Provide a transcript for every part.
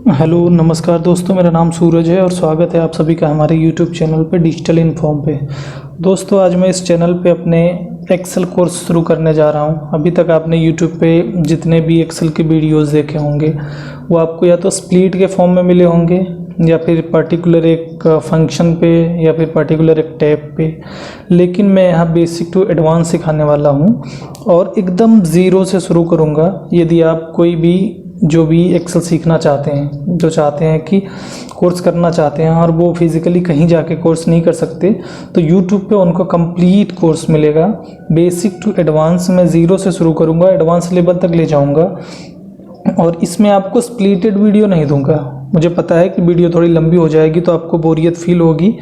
Hello नमस्कार दोस्तों, मेरा नाम सूरज है और स्वागत है आप सभी का हमारे यूट्यूब चैनल पे डिजिटल इन्फॉर्म पे। दोस्तों आज मैं इस चैनल पे अपने एक्सेल कोर्स शुरू करने जा रहा हूँ। अभी तक आपने यूट्यूब पे जितने भी एक्सेल के वीडियोस देखे होंगे वो आपको या तो स्प्लिट के फॉर्म में मिले होंगे या फिर पर्टिकुलर एक फंक्शन पे या फिर पर्टिकुलर एक टैब पे, लेकिन मैं यहाँ बेसिक टू एडवांस सिखाने वाला हूँ और एकदम ज़ीरो से शुरू करूँगा। यदि आप कोई भी जो भी एक्सेल सीखना चाहते हैं, जो चाहते हैं कि कोर्स करना चाहते हैं और वो फिज़िकली कहीं जाके कोर्स नहीं कर सकते, तो यूट्यूब पे उनको कंप्लीट कोर्स मिलेगा। बेसिक टू एडवांस मैं ज़ीरो से शुरू करूँगा, एडवांस लेवल तक ले जाऊँगा और इसमें आपको स्प्लिटेड वीडियो नहीं दूंगा। मुझे पता है कि वीडियो थोड़ी लंबी हो जाएगी तो आपको बोरियत फील होगी,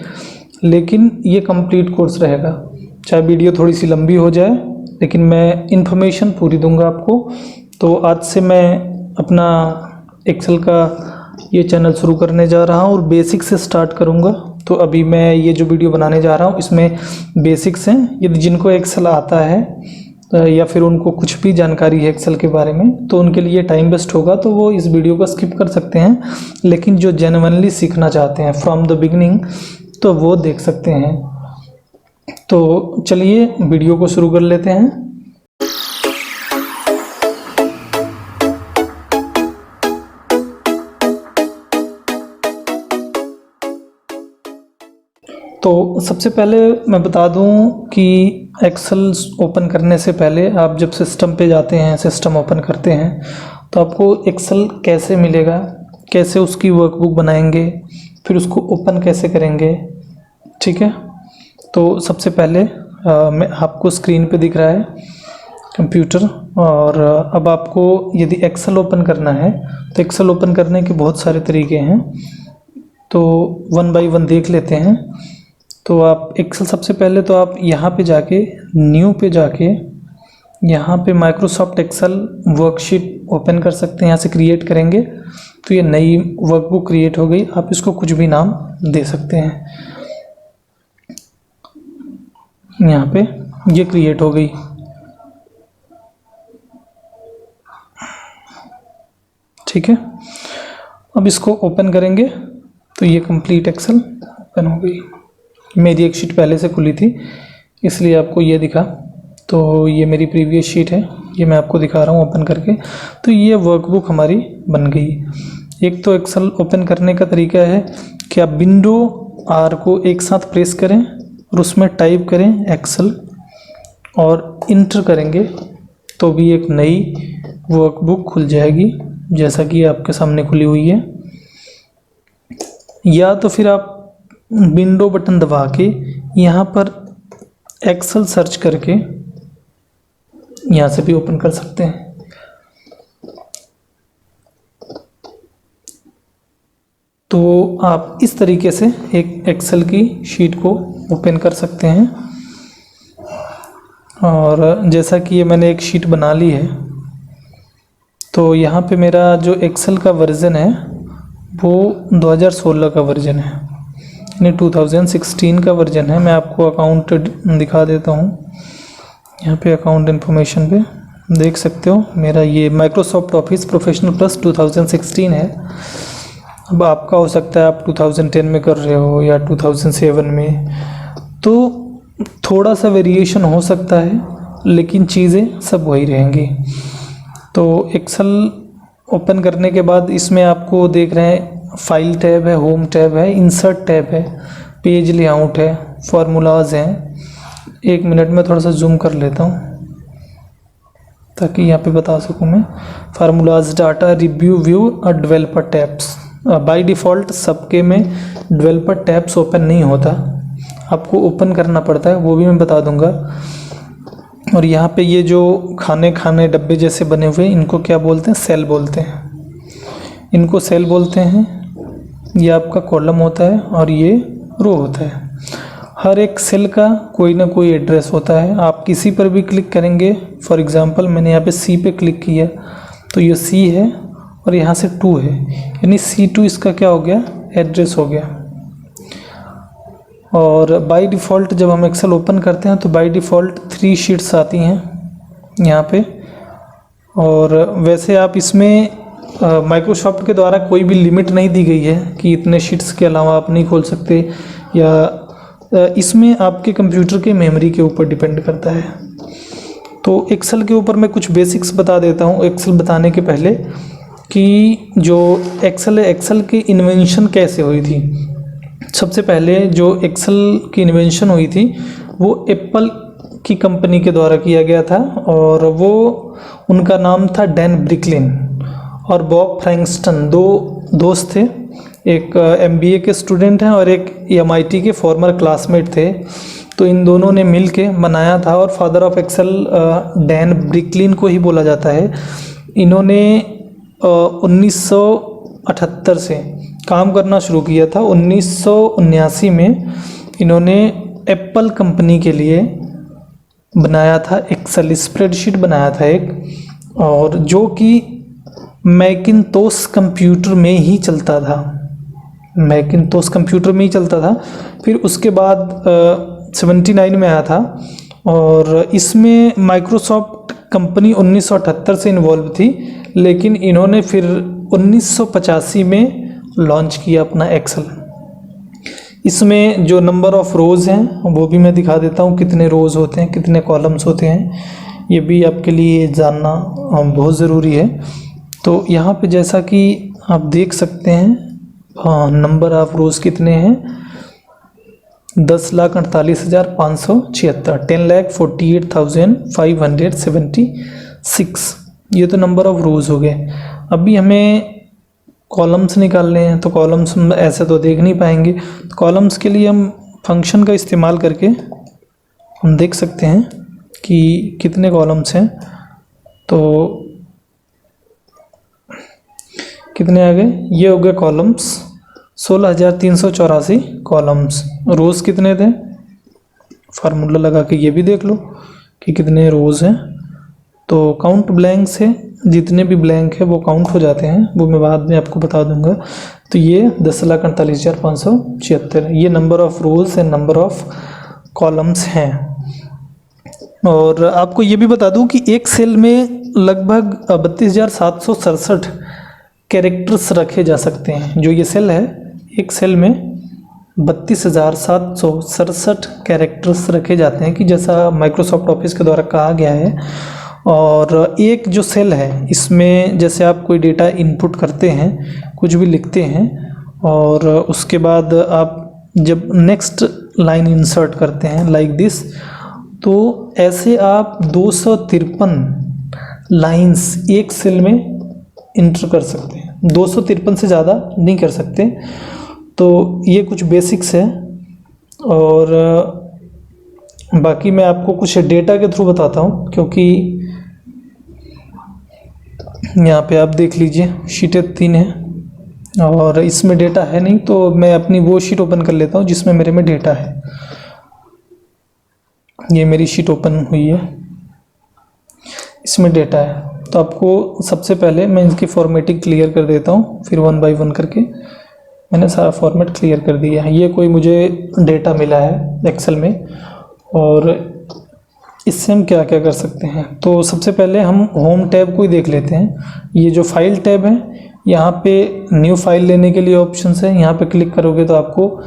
लेकिन ये कंप्लीट कोर्स रहेगा। चाहे वीडियो थोड़ी सी लंबी हो जाए लेकिन मैं इन्फॉर्मेशन पूरी दूंगा आपको। तो आज से मैं अपना एक्सेल का ये चैनल शुरू करने जा रहा हूँ और बेसिक से स्टार्ट करूँगा। तो अभी मैं ये जो वीडियो बनाने जा रहा हूँ इसमें बेसिक्स हैं। यदि जिनको एक्सेल आता है या फिर उनको कुछ भी जानकारी है एक्सेल के बारे में तो उनके लिए टाइम वेस्ट होगा, तो वो इस वीडियो को स्किप कर सकते हैं। लेकिन जो जेन्युइनली सीखना चाहते हैं फ्रॉम द बिगिनिंग तो वो देख सकते हैं। तो चलिए वीडियो को शुरू कर लेते हैं। तो सबसे पहले मैं बता दूं कि एक्सेल ओपन करने से पहले आप जब सिस्टम पे जाते हैं, सिस्टम ओपन करते हैं, तो आपको एक्सेल कैसे मिलेगा, कैसे उसकी वर्कबुक बनाएंगे, फिर उसको ओपन कैसे करेंगे, ठीक है। तो सबसे पहले मैं आपको स्क्रीन पे दिख रहा है कंप्यूटर, और अब आपको यदि एक्सेल ओपन करना है तो एक्सेल ओपन करने के बहुत सारे तरीके हैं, तो वन बाय वन देख लेते हैं। तो आप एक्सेल सबसे पहले तो आप यहाँ पे जाके न्यू पे जाके यहाँ पे माइक्रोसॉफ्ट एक्सेल वर्कशीट ओपन कर सकते हैं। यहाँ से क्रिएट करेंगे तो ये नई वर्कबुक क्रिएट हो गई। आप इसको कुछ भी नाम दे सकते हैं। यहाँ पे ये क्रिएट हो गई, ठीक है। अब इसको ओपन करेंगे तो ये कंप्लीट एक्सेल ओपन हो गई। मेरी एक शीट पहले से खुली थी इसलिए आपको ये दिखा। तो ये मेरी प्रीवियस शीट है, ये मैं आपको दिखा रहा हूँ ओपन करके। तो ये वर्कबुक हमारी बन गई। एक तो एक्सेल ओपन करने का तरीका है कि आप विंडो आर को एक साथ प्रेस करें और उसमें टाइप करें एक्सेल और इंटर करेंगे तो भी एक नई वर्कबुक खुल जाएगी, जैसा कि आपके सामने खुली हुई है। या तो फिर आप विंडो बटन दबा के यहाँ पर एक्सेल सर्च करके यहाँ से भी ओपन कर सकते हैं। तो आप इस तरीके से एक एक्सेल की शीट को ओपन कर सकते हैं। और जैसा कि ये मैंने एक शीट बना ली है, तो यहाँ पे मेरा जो एक्सेल का वर्ज़न है वो 2016 का वर्ज़न है, यानी 2016 का वर्जन है। मैं आपको अकाउंट दिखा देता हूँ। यहाँ पे अकाउंट इन्फॉर्मेशन पे देख सकते हो मेरा ये माइक्रोसॉफ्ट ऑफिस प्रोफेशनल प्लस 2016 है। अब आपका हो सकता है आप 2010 में कर रहे हो या 2007 में, तो थोड़ा सा वेरिएशन हो सकता है लेकिन चीज़ें सब वही रहेंगी। तो एक्सेल ओपन करने के बाद इसमें आपको देख रहे हैं फाइल टैब है, होम टैब है, इंसर्ट टैब है, पेज लेआउट है, फार्मूलाज हैं। एक मिनट में थोड़ा सा जूम कर लेता हूँ ताकि यहाँ पे बता सकूँ मैं। फार्मूलाज, डाटा, रिव्यू, व्यू और डेवलपर टैब्स। बाय डिफ़ॉल्ट सबके में डेवलपर टैब्स ओपन नहीं होता, आपको ओपन करना पड़ता है, वो भी मैं बता दूँगा। और यहाँ पे ये जो खाने डब्बे जैसे बने हुए इनको क्या बोलते हैं, सेल बोलते हैं। इनको सेल बोलते हैं। ये आपका कॉलम होता है और ये रो होता है। हर एक सेल का कोई ना कोई एड्रेस होता है। आप किसी पर भी क्लिक करेंगे, फॉर एग्जांपल मैंने यहाँ पे सी पे क्लिक किया तो ये सी है और यहाँ से 2 है, यानी C2 इसका क्या हो गया, एड्रेस हो गया। और बाय डिफ़ॉल्ट जब हम एक्सेल ओपन करते हैं तो बाय डिफ़ॉल्ट 3 शीट्स आती हैं यहाँ पे। और वैसे आप इसमें माइक्रोसॉफ्ट के द्वारा कोई भी लिमिट नहीं दी गई है कि इतने शीट्स के अलावा आप नहीं खोल सकते, या इसमें आपके कंप्यूटर के मेमोरी के ऊपर डिपेंड करता है। तो एक्सेल के ऊपर मैं कुछ बेसिक्स बता देता हूँ एक्सेल बताने के पहले, कि जो एक्सेल है, एक्सेल की इन्वेंशन कैसे हुई थी। सबसे पहले जो एक्सेल की इन्वेंशन हुई थी वो एप्पल की कंपनी के द्वारा किया गया था, और वो उनका नाम था डैन ब्रिकलिन और बॉब फ्रैंकस्टन, दो दोस्त थे। एक MBA के स्टूडेंट हैं और एक MIT के फॉर्मर क्लासमेट थे। तो इन दोनों ने मिल के बनाया था, और father of Excel Dan brick kiln को ही बोला जाता है। इन्होंने 1978 से काम करना शुरू किया था। 1979 में इन्होंने एप्पल कंपनी के लिए बनाया था एक्सेल स्प्रेडशीट बनाया था एक, और जो कि मैकिन्टोश कंप्यूटर में ही चलता था, मैकिन्टोश कंप्यूटर में ही चलता था। फिर उसके बाद 79 में आया था, और इसमें माइक्रोसॉफ्ट कंपनी 1978 से इन्वॉल्व थी, लेकिन इन्होंने फिर 1985 में लॉन्च किया अपना एक्सेल। इसमें जो नंबर ऑफ रोज़ हैं वो भी मैं दिखा देता हूँ, कितने रोज़ होते हैं, कितने कॉलम्स होते हैं, ये भी आपके लिए जानना बहुत ज़रूरी है। तो यहाँ पे जैसा कि आप देख सकते हैं, हाँ, नंबर ऑफ रोज़ कितने हैं, 10,48,576, 10,48,576, ये तो नंबर ऑफ रोज़ हो गए। अभी हमें कॉलम्स निकालने हैं, तो कॉलम्स हम ऐसे तो देख नहीं पाएंगे। तो कॉलम्स के लिए हम फंक्शन का इस्तेमाल करके हम देख सकते हैं कि कितने कॉलम्स हैं। तो कितने आ गए, ये हो गए कॉलम्स 16,384 कॉलम्स। रोज़ कितने थे, फार्मूला लगा के ये भी देख लो कि कितने रोज़ हैं। तो काउंट ब्लैंक से जितने भी ब्लैंक है वो काउंट हो जाते हैं, वो मैं बाद में आपको बता दूंगा। तो ये 10,48,576 ये number of rows and number of columns हैं। और आपको ये भी बता दूं कि एक सेल में लगभग 32,767 कैरेक्टर्स रखे जा सकते हैं। जो ये सेल है, एक सेल में 32,767 कैरेक्टर्स रखे जाते हैं, कि जैसा माइक्रोसॉफ्ट ऑफिस के द्वारा कहा गया है। और एक जो सेल है, इसमें जैसे आप कोई डेटा इनपुट करते हैं, कुछ भी लिखते हैं, और उसके बाद आप जब नेक्स्ट लाइन इंसर्ट करते हैं लाइक दिस, तो ऐसे आप 253 लाइंस एक सेल में इंटर कर सकते हैं। 253 से ज़्यादा नहीं कर सकते। तो ये कुछ बेसिक्स है, और बाकी मैं आपको कुछ डेटा के थ्रू बताता हूँ, क्योंकि यहाँ पे आप देख लीजिए शीटें 3 है और इसमें डेटा है नहीं, तो मैं अपनी वो शीट ओपन कर लेता हूँ जिसमें मेरे में डेटा है। ये मेरी शीट ओपन हुई है, इसमें डेटा है। तो आपको सबसे पहले मैं इसकी फॉर्मेटिंग क्लियर कर देता हूँ, फिर 1 बाय 1 करके मैंने सारा फॉर्मेट क्लियर कर दिया है। ये कोई मुझे डेटा मिला है एक्सेल में, और इससे हम क्या क्या कर सकते हैं। तो सबसे पहले हम होम टैब को ही देख लेते हैं। ये जो फाइल टैब है, यहाँ पे न्यू फाइल लेने के लिए ऑप्शंस है। यहाँ पे क्लिक करोगे तो आपको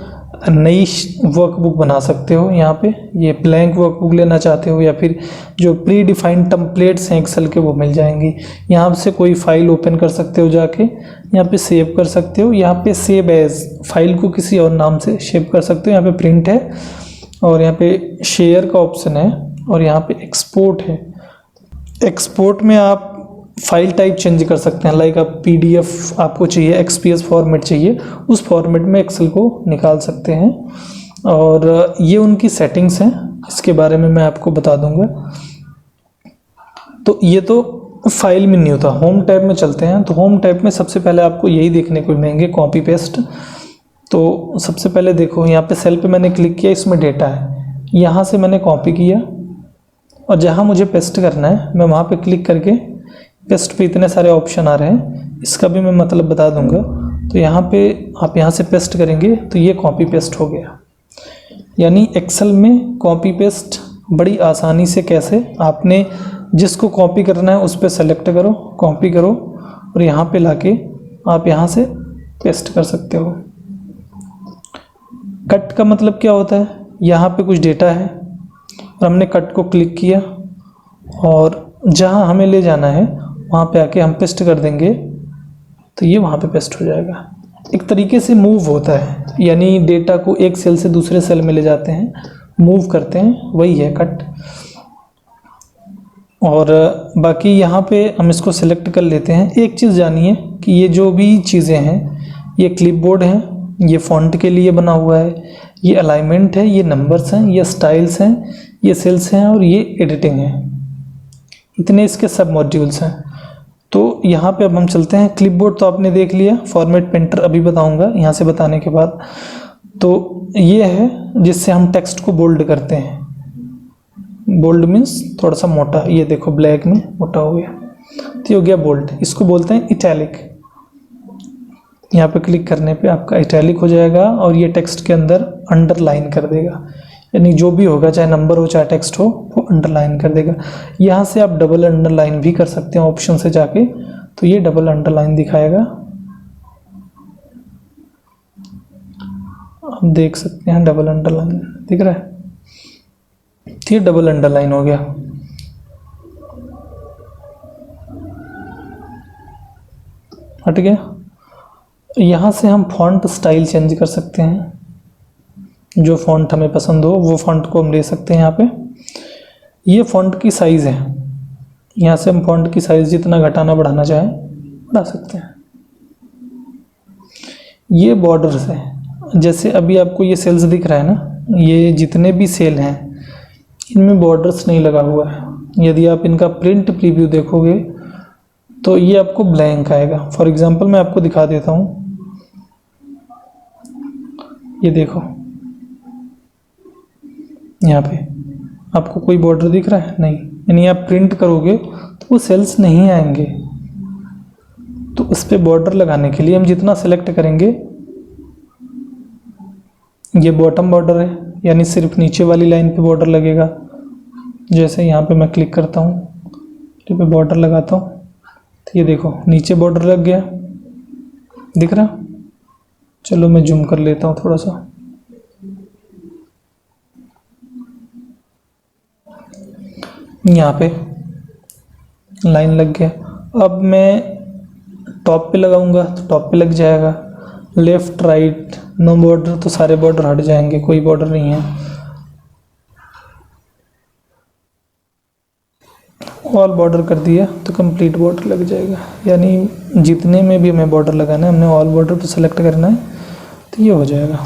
नई वर्कबुक बना सकते हो। यहाँ पे ये ब्लैंक वर्कबुक लेना चाहते हो, या फिर जो प्री डिफाइंड टेम्पलेट्स हैं एक्सेल के, वो मिल जाएंगी। यहाँ से कोई फाइल ओपन कर सकते हो, जाके यहाँ पे सेव कर सकते हो। यहाँ पे सेव एज, फाइल को किसी और नाम से सेव कर सकते हो। यहाँ पे प्रिंट है, और यहाँ पे शेयर का ऑप्शन है, और यहाँ पे एक्सपोर्ट है। एक्सपोर्ट में आप फाइल टाइप चेंज कर सकते हैं, लाइक आप PDF आपको चाहिए, XPS फॉर्मेट चाहिए, उस फॉर्मेट में एक्सेल को निकाल सकते हैं। और ये उनकी सेटिंग्स हैं, इसके बारे में मैं आपको बता दूंगा। तो ये तो फाइल में नहीं होता। होम टैब में चलते हैं। तो होम टैब में सबसे पहले आपको यही देखने को मिलेंगे, कॉपी पेस्ट। तो सबसे पहले देखो, यहाँ पे सेल पे मैंने क्लिक किया, इसमें डेटा है, यहाँ से मैंने कॉपी किया, और जहाँ मुझे पेस्ट करना है मैं वहाँ पे क्लिक करके, पेस्ट पे इतने सारे ऑप्शन आ रहे हैं, इसका भी मैं मतलब बता दूंगा। तो यहाँ पे आप यहाँ से पेस्ट करेंगे तो ये कॉपी पेस्ट हो गया। यानी एक्सेल में कॉपी पेस्ट बड़ी आसानी से कैसे, आपने जिसको कॉपी करना है उस पर सेलेक्ट करो, कॉपी करो, और यहाँ पे लाके आप यहाँ से पेस्ट कर सकते हो। कट का मतलब क्या होता है, यहाँ पे कुछ डेटा है और हमने कट को क्लिक किया और जहाँ हमें ले जाना है वहाँ पे आके हम पेस्ट कर देंगे तो ये वहाँ पे पेस्ट हो जाएगा। एक तरीके से मूव होता है, यानी डेटा को एक सेल से दूसरे सेल में ले जाते हैं, मूव करते हैं, वही है कट। और बाकी यहाँ पे हम इसको सिलेक्ट कर लेते हैं। एक चीज़ जानिए कि ये जो भी चीज़ें हैं ये क्लिपबोर्ड है, ये फॉन्ट के लिए बना हुआ है, ये अलाइनमेंट है, ये नंबर्स हैं, ये स्टाइल्स हैं, ये सेल्स हैं और ये एडिटिंग है। इतने इसके सब मॉड्यूल्स हैं। तो यहाँ पे अब हम चलते हैं। क्लिपबोर्ड तो आपने देख लिया, फॉर्मेट पेंटर अभी बताऊंगा यहाँ से बताने के बाद। तो ये है जिससे हम टेक्स्ट को बोल्ड करते हैं। बोल्ड मीन्स थोड़ा सा मोटा, ये देखो ब्लैक में मोटा हो गया तो ये हो गया बोल्ड। इसको बोलते हैं इटैलिक। यहाँ पे क्लिक करने पे आपका इटैलिक हो जाएगा और ये टेक्स्ट के अंदर अंडरलाइन कर देगा, यानी जो भी होगा चाहे नंबर हो चाहे टेक्स्ट हो वो अंडरलाइन कर देगा। यहाँ से आप डबल अंडरलाइन भी कर सकते हैं ऑप्शन से जाके, तो ये डबल अंडरलाइन दिखाएगा। आप देख सकते हैं डबल अंडरलाइन दिख रहा है, ये डबल अंडरलाइन हो गया। हट गया। यहाँ से हम फॉन्ट स्टाइल चेंज कर सकते हैं, जो फॉन्ट हमें पसंद हो वो फॉन्ट को हम ले सकते हैं। यहाँ पे ये फॉन्ट की साइज़ है, यहाँ से हम फॉन्ट की साइज़ जितना घटाना बढ़ाना चाहें बढ़ा सकते हैं। ये बॉर्डर्स है, जैसे अभी आपको ये सेल्स दिख रहा है ना, ये जितने भी सेल हैं इनमें बॉर्डर्स नहीं लगा हुआ है। यदि आप इनका प्रिंट प्रीव्यू देखोगे तो ये आपको ब्लैंक आएगा। फॉर एग्जांपल मैं आपको दिखा देता हूँ, ये देखो यहाँ पे आपको कोई बॉर्डर दिख रहा है नहीं, यानी आप प्रिंट करोगे तो वो सेल्स नहीं आएंगे। तो उस पर बॉर्डर लगाने के लिए हम जितना सेलेक्ट करेंगे, ये बॉटम बॉर्डर है यानी सिर्फ नीचे वाली लाइन पे बॉर्डर लगेगा। जैसे यहाँ पे मैं क्लिक करता हूँ, यहाँ पे बॉर्डर लगाता हूँ तो ये देखो नीचे बॉर्डर लग गया, दिख रहा। चलो मैं जूम कर लेता हूँ थोड़ा सा। यहाँ पे लाइन लग गया। अब मैं टॉप पे लगाऊंगा तो टॉप पे लग जाएगा। लेफ्ट राइट नो बॉर्डर तो सारे बॉर्डर हट जाएंगे, कोई बॉर्डर नहीं है। ऑल बॉर्डर कर दिया तो कंप्लीट बॉर्डर लग जाएगा, यानी जितने में भी हमें बॉर्डर लगाना है हमने ऑल बॉर्डर पे सेलेक्ट करना है तो ये हो जाएगा।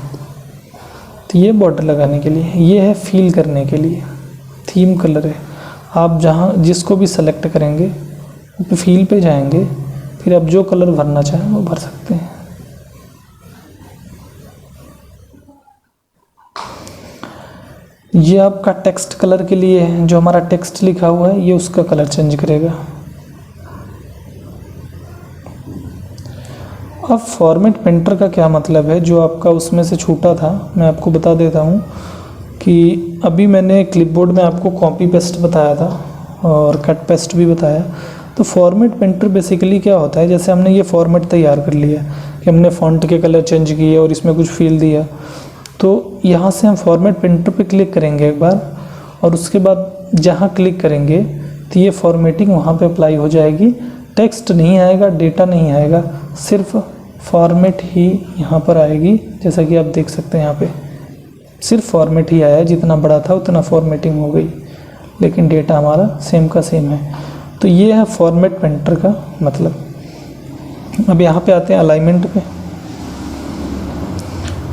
तो ये बॉर्डर लगाने के लिए, ये है फील करने के लिए। थीम कलर है, आप जहाँ जिसको भी सेलेक्ट करेंगे तो फील पे जाएंगे, फिर आप जो कलर भरना चाहें वो भर सकते हैं। ये आपका टेक्स्ट कलर के लिए है, जो हमारा टेक्स्ट लिखा हुआ है ये उसका कलर चेंज करेगा। अब फॉर्मेट पेंटर का क्या मतलब है, जो आपका उसमें से छूटा था मैं आपको बता देता हूँ कि अभी मैंने क्लिपबोर्ड में आपको कॉपी पेस्ट बताया था और कट पेस्ट भी बताया। तो फॉर्मेट पेंटर बेसिकली क्या होता है, जैसे हमने ये फॉर्मेट तैयार कर लिया कि हमने फ़ॉन्ट के कलर चेंज किए और इसमें कुछ फील दिया, तो यहाँ से हम फॉर्मेट पेंटर पे क्लिक करेंगे एक बार और उसके बाद जहाँ क्लिक करेंगे तो ये फॉर्मेटिंग वहाँ पे अप्लाई हो जाएगी। टेक्स्ट नहीं आएगा, डेटा नहीं आएगा, सिर्फ फॉर्मेट ही यहाँ पर आएगी। जैसा कि आप देख सकते हैं यहाँ पे सिर्फ फॉर्मेट ही आया, जितना बड़ा था उतना फॉर्मेटिंग हो गई, लेकिन डेटा हमारा सेम का सेम है। तो ये है फॉर्मेट पेंटर का मतलब। अब यहाँ पे आते हैं अलाइनमेंट पे।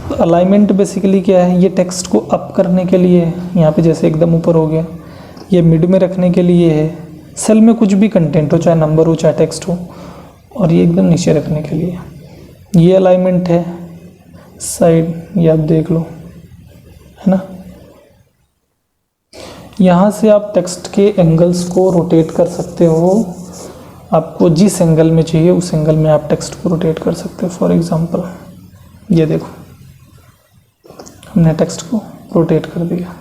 तो अलाइनमेंट बेसिकली क्या है, ये टेक्स्ट को अप करने के लिए है, यहाँ पे जैसे एकदम ऊपर हो गया। ये मिड में रखने के लिए है, सेल में कुछ भी कंटेंट हो, चाहे नंबर हो चाहे टेक्स्ट हो, और ये एकदम नीचे रखने के लिए ये अलाइनमेंट है। साइड ये आप देख लो, है ना। यहाँ से आप टेक्स्ट के एंगल्स को रोटेट कर सकते हो, आपको जिस एंगल में चाहिए उस एंगल में आप टेक्स्ट को रोटेट कर सकते हो। फॉर एग्जांपल ये देखो हमने टेक्स्ट को रोटेट कर दिया,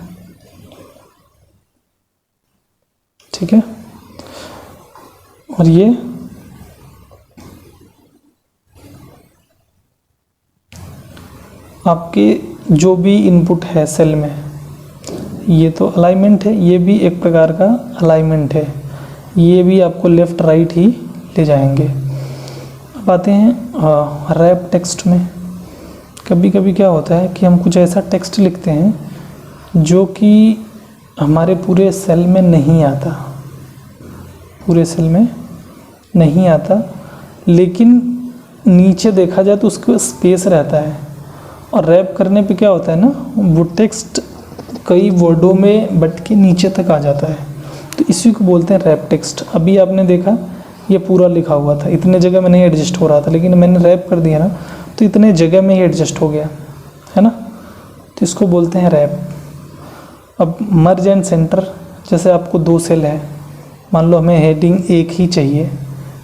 ठीक है। और ये आपके जो भी इनपुट है सेल में, ये तो अलाइनमेंट है, ये भी एक प्रकार का अलाइनमेंट है, ये भी आपको लेफ़्ट राइट ही ले जाएंगे। अब आते हैं रैप टेक्स्ट में। कभी कभी क्या होता है कि हम कुछ ऐसा टेक्स्ट लिखते हैं जो कि हमारे पूरे सेल में नहीं आता, पूरे सेल में नहीं आता, लेकिन नीचे देखा जाए तो उसका स्पेस रहता है। और रैप करने पे क्या होता है ना, वो टेक्स्ट कई वर्डों में बट के नीचे तक आ जाता है, तो इसी को बोलते हैं रैप टेक्स्ट। अभी आपने देखा ये पूरा लिखा हुआ था, इतने जगह में नहीं एडजस्ट हो रहा था, लेकिन मैंने रैप कर दिया ना तो इतने जगह में ही एडजस्ट हो गया, है ना, तो इसको बोलते हैं रैप। अब मर्ज एंड सेंटर, जैसे आपको 2 सेल है, मान लो हमें हेडिंग एक ही चाहिए,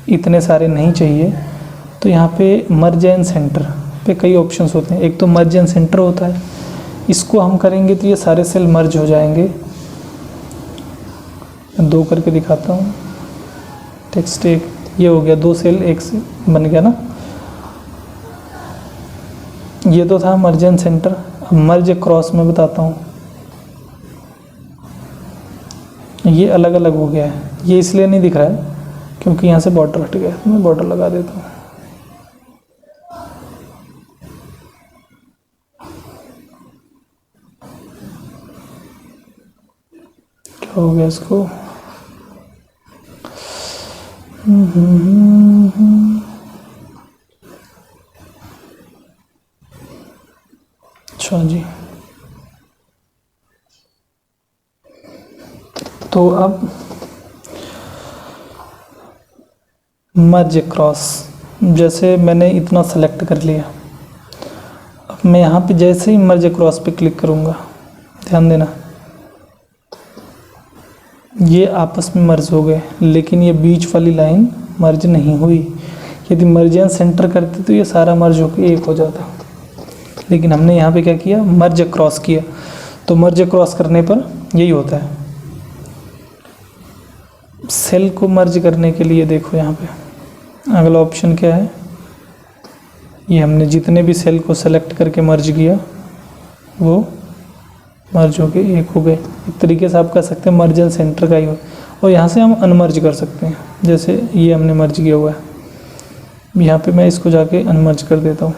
इतने सारे नहीं चाहिए, तो यहाँ पे मर्ज एंड सेंटर पे कई ऑप्शंस होते हैं। एक तो मर्ज एंड सेंटर होता है, इसको हम करेंगे तो ये सारे सेल मर्ज हो जाएंगे। 2 करके दिखाता हूँ, टेक्स्ट एक, ये हो गया 2 सेल एक से बन गया ना, ये तो था मर्ज एंड सेंटर। अब मर्ज क्रॉस में बताता हूँ, ये अलग अलग हो गया है, ये इसलिए नहीं दिख रहा है क्योंकि यहाँ से बॉर्डर हट गया, मैं बॉर्डर लगा देता हूँ। क्या हो गया इसको, अच्छा जी। तो अब मर्ज क्रॉस, जैसे मैंने इतना सेलेक्ट कर लिया, अब मैं यहाँ पे जैसे ही मर्ज क्रॉस पे क्लिक करूँगा, ध्यान देना, ये आपस में मर्ज हो गए, लेकिन ये बीच वाली लाइन मर्ज नहीं हुई। यदि मर्ज एंड सेंटर करते तो ये सारा मर्ज होकर एक हो जाता, लेकिन हमने यहाँ पे क्या किया, मर्ज क्रॉस किया। तो मर्ज क्रॉस करने पर यही होता है। सेल को मर्ज करने के लिए देखो यहाँ पे अगला ऑप्शन क्या है, ये हमने जितने भी सेल को सेलेक्ट करके मर्ज किया वो मर्ज हो गए, एक हो गए। एक तरीके से आप कह सकते हैं मर्ज एंड सेंटर का ही हो। और यहाँ से हम अनमर्ज कर सकते हैं, जैसे ये हमने मर्ज किया हुआ है, यहाँ पे मैं इसको जाके अनमर्ज कर देता हूँ,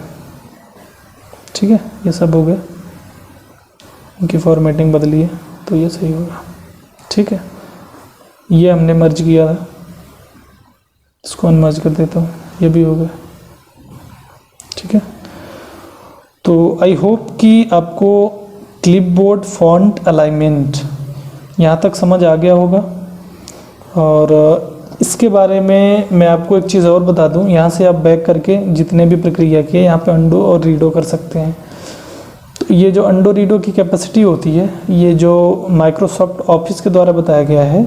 ठीक है, ये सब हो गया, इनकी फॉर्मेटिंग बदली है तो ये सही होगा, ठीक है। ये हमने मर्ज किया था, इसको अनमर्ज कर देता हूँ, ये भी हो गया, ठीक है। तो आई होप कि आपको क्लिपबोर्ड फॉन्ट अलाइनमेंट यहाँ तक समझ आ गया होगा। और इसके बारे में मैं आपको एक चीज़ और बता दूँ, यहाँ से आप बैक करके जितने भी प्रक्रिया किए यहाँ पे अंडो और रीडो कर सकते हैं। तो ये जो अंडो रीडो की कैपेसिटी होती है, ये जो माइक्रोसॉफ्ट ऑफिस के द्वारा बताया गया है,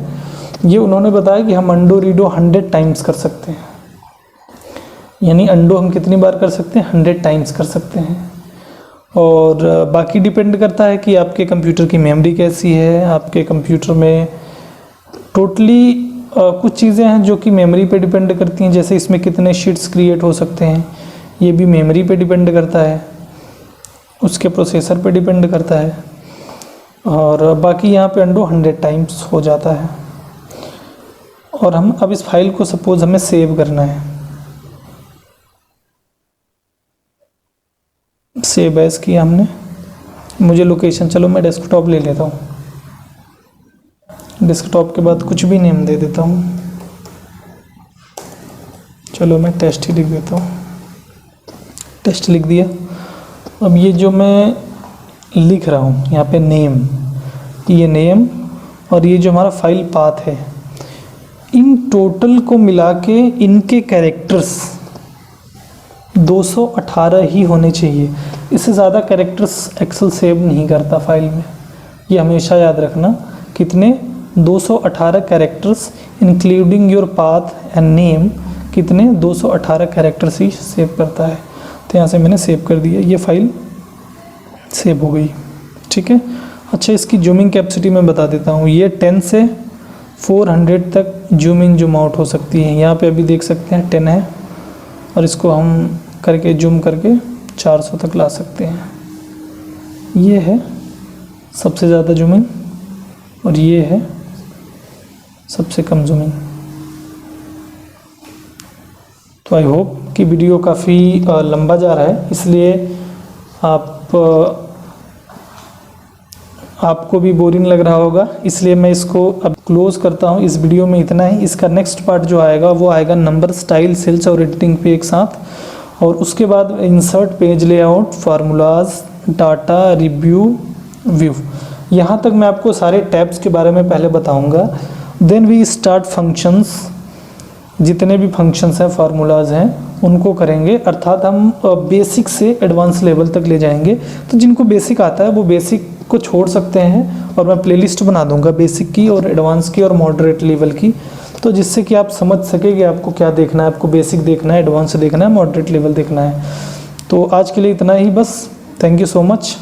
ये उन्होंने बताया कि हम अंडो रीडो 100 टाइम्स कर सकते हैं। यानी अंडो हम कितनी बार कर सकते हैं, 100 टाइम्स कर सकते हैं। और बाकी डिपेंड करता है कि आपके कंप्यूटर की मेमोरी कैसी है, आपके कंप्यूटर में टोटली कुछ चीज़ें हैं जो कि मेमोरी पे डिपेंड करती हैं, जैसे इसमें कितने शीट्स क्रिएट हो सकते हैं, ये भी मेमोरी पे डिपेंड करता है, उसके प्रोसेसर पे डिपेंड करता है। और बाकी यहाँ पे अंडो 100 टाइम्स हो जाता है। और हम अब इस फाइल को सपोज हमें सेव करना है, सेव एज किया हमने, मुझे लोकेशन, चलो मैं डेस्कटॉप ले लेता हूँ, डेस्कटॉप के बाद कुछ भी नेम दे देता हूँ, चलो मैं टेस्ट ही लिख देता हूँ, टेस्ट लिख दिया। अब ये जो मैं लिख रहा हूँ यहाँ पे नेम, ये नेम और ये जो हमारा फाइल पाथ है, इन टोटल को मिला के इनके कैरेक्टर्स 218 ही होने चाहिए। इससे ज़्यादा कैरेक्टर्स एक्सेल सेव नहीं करता फाइल में, ये हमेशा याद रखना। कितने, 218 characters including your path and name, कितने, 218 कैरेक्टर्स ही सेव करता है। तो यहाँ से मैंने सेव कर दिया, ये फाइल सेव हो गई, ठीक है। अच्छा, इसकी जूमिंग कैपेसिटी मैं बता देता हूँ, ये 10 से 400 तक जूम इन जूम आउट हो सकती है। यहाँ पे अभी देख सकते हैं 10 है, और इसको हम करके जूम करके 400 तक ला सकते हैं। ये है सबसे ज़्यादा जूमिंग और ये है सबसे कम जूमिंग। तो आई होप कि वीडियो काफ़ी लंबा जा रहा है, इसलिए आपको भी बोरिंग लग रहा होगा, इसलिए मैं इसको अब क्लोज़ करता हूँ। इस वीडियो में इतना ही। इसका नेक्स्ट पार्ट जो आएगा वो आएगा नंबर, स्टाइल, सेल्स और एडिटिंग पे एक साथ, और उसके बाद insert, page layout, formulas, data, review, view. यहाँ तक मैं आपको सारे टैब्स के बारे में पहले बताऊँगा। देन वी स्टार्ट फंक्शंस, जितने भी फंक्शंस हैं, फार्मूलाज हैं, उनको करेंगे, अर्थात हम बेसिक से एडवांस लेवल तक ले जाएंगे। तो जिनको बेसिक आता है वो बेसिक को छोड़ सकते हैं, और मैं प्लेलिस्ट बना दूंगा बेसिक की और एडवांस की और मॉडरेट लेवल की, तो जिससे कि आप समझ सके कि आपको क्या देखना है, आपको बेसिक देखना है, एडवांस देखना है, मॉडरेट लेवल देखना है। तो आज के लिए इतना ही बस। Thank you so much.